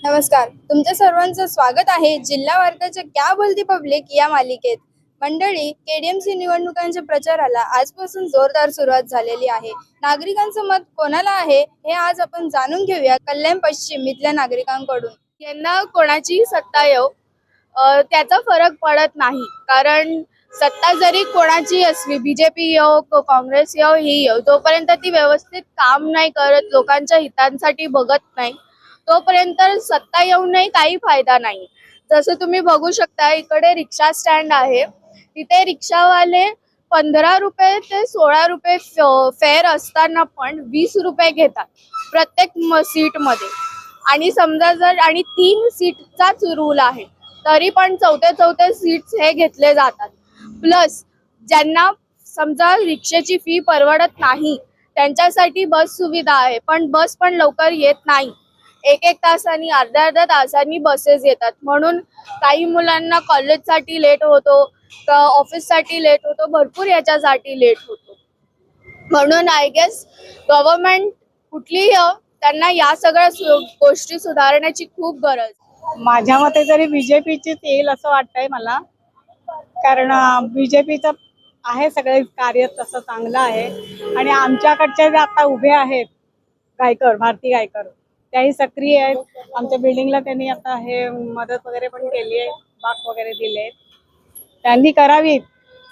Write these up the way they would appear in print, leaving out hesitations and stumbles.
नमस्कार, तुमच्या सर्वांचं स्वागत आहे जिल्हा वार्ताच्या क्या बोलती पब्लिक या मालिकेत. मंडळी, केडीएमसी निवडणुकांच्या प्रचाराला आजपासून जोरदार सुरुवात झालेली आहे. नागरिकांचं मत कोणाला आहे हे आज आपण जाणून घेऊया कल्याण पश्चिम इथल्या नागरिकांकडून. यंदा कोणाची सत्ता येऊ त्याचा फरक पडत नाही, कारण सत्ता जरी कोणाची असली, बीजेपी येऊ काँग्रेस येऊ ही येऊ, जोपर्यंत ती व्यवस्थित काम नाही करत, लोकांच्या हितांसाठी बघत नाही, तोपर्यंत सत्ता येऊनही काही फायदा नाही. जसं तुम्ही बघू शकता, इकडे रिक्षा स्टँड आहे, तिथे रिक्षावाले 15 रुपये ते 16 रुपये फेअर असताना पण 20 रुपये घेतात प्रत्येक सीट मध्ये. आणि समजा जर 3 सीटचाच रूल आहे तरी पण चौथे सीट्स हे घेतले जातात. प्लस ज्यांना समजा रिक्षेची फी परवडत नाही त्यांच्यासाठी बस सुविधा आहे, पण बस पण लवकर येत नाही. एक तासांनी अर्ध्या तासांनी बसेस येतात, म्हणून काही मुलांना कॉलेजसाठी लेट होतो, ऑफिससाठी लेट होतो, भरपूर याच्यासाठी लेट होतो. म्हणून आय गेस गव्हर्नमेंट कुठलीही त्यांना या सगळ्या गोष्टी सुधारण्याची खूप गरज. माझ्या मते तरी बीजेपीचीच येईल असं वाटतंय मला, कारण बीजेपीचं आहे सगळे कार्य तसं चांगलं आहे. आणि आमच्याकडच्या जे आता उभे आहेत गायकर, भारती गायकर, त्याही सक्रिय आहेत. आमच्या बिल्डिंगला त्यांनी आता हे मदत वगैरे पण केली आहे, बाग वगैरे दिले, त्यांनी करावी.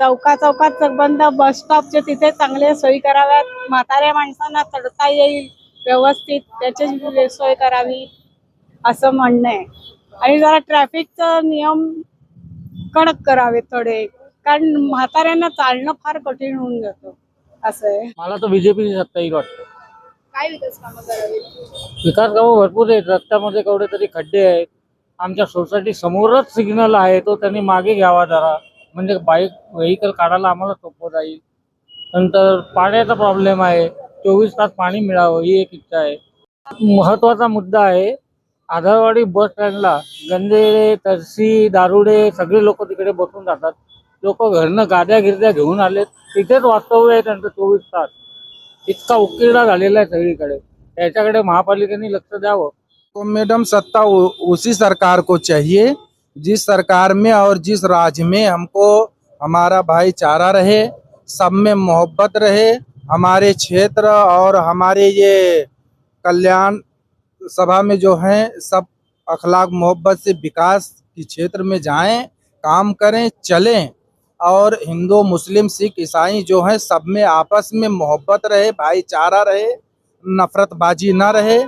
चौकात बंद बस स्टॉपचे तिथे चांगले सोयी कराव्यात, म्हाताऱ्या माणसांना चढता येईल व्यवस्थित त्याची सोय करावी असं म्हणणं आहे. आणि जरा ट्रॅफिकचं नियम कडक करावे थोडे, कारण म्हाताऱ्यांना चालणं फार कठीण होऊन जातं असं आहे. मला तर बीजेपी सत्ता येईल वाटतं. काय विकास कामं करावी? विकास कामं भरपूर आहेत. रस्त्यामध्ये केवढे तरी खड्डे आहेत. आमच्या सोसायटी समोरच सिग्नल आहे, तो त्यांनी मागे घ्यावा जरा, म्हणजे बाईक व्हेकल काढायला आम्हाला सोपं जाईल. नंतर पाण्याचा प्रॉब्लेम आहे, 24 तास पाणी मिळावं ही एक इच्छा आहे. महत्वाचा मुद्दा आहे. आधारवाडी बस स्टँडला गंधेडे, तरसी, दारुडे सगळे लोक तिकडे बसून जातात. लोक घरनं गाद्या गिरद्या घेऊन आलेत, तिथेच वास्तव्य आहे त्यांचं 24 तास. इतका उकिरडा झालेला आहे सगळीकडे, त्याच्याकडे महापालिकेने लक्ष द्यावं. तो मैडम सत्ता उसी सरकार को चाहिए जिस सरकार में और जिस राज्य में हमको हमारा भाईचारा रहे, सब में मोहब्बत रहे, हमारे क्षेत्र और हमारे ये कल्याण सभा में जो हैं सब अखलाक मोहब्बत से विकास के क्षेत्र में जाएं, काम करें, चलें, और हिंदू मुस्लिम सिख ईसाई जो हैं सब में आपस में मोहब्बत रहे, भाईचारा रहे, नफरतबाजी ना रहे।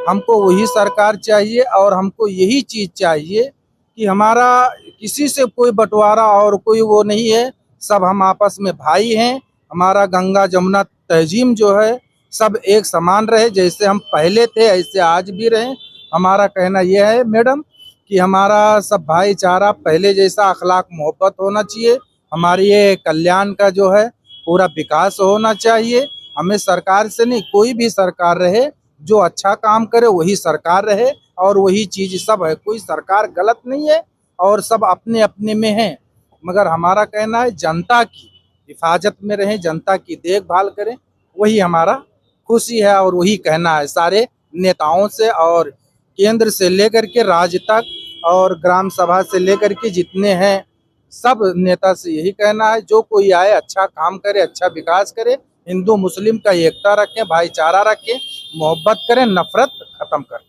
हमको वही सरकार चाहिए और हमको यही चीज़ चाहिए कि हमारा किसी से कोई बंटवारा और कोई वो नहीं है, सब हम आपस में भाई हैं। हमारा गंगा जमुना तहजीम जो है सब एक समान रहे, जैसे हम पहले थे ऐसे आज भी रहे। हमारा कहना यह है मैडम कि हमारा सब भाईचारा पहले जैसा अखलाक मोहब्बत होना चाहिए। हमारे ये कल्याण का जो है पूरा विकास होना चाहिए। हमें सरकार से नहीं, कोई भी सरकार रहे जो अच्छा काम करे वही सरकार रहे, और वही चीज़ सब है। कोई सरकार गलत नहीं है और सब अपने अपने में हैं, मगर हमारा कहना है जनता की हिफाजत में रहें, जनता की देखभाल करें, वही हमारा खुशी है। और वही कहना है सारे नेताओं से, और केंद्र से लेकर के राज्य तक और ग्राम सभा से लेकर के जितने हैं सब नेता से यही कहना है, जो कोई आए अच्छा काम करे, अच्छा विकास करे, हिंदू मुस्लिम का एकता रखें, भाईचारा रखें, मोहब्बत करें, नफरत खत्म करें।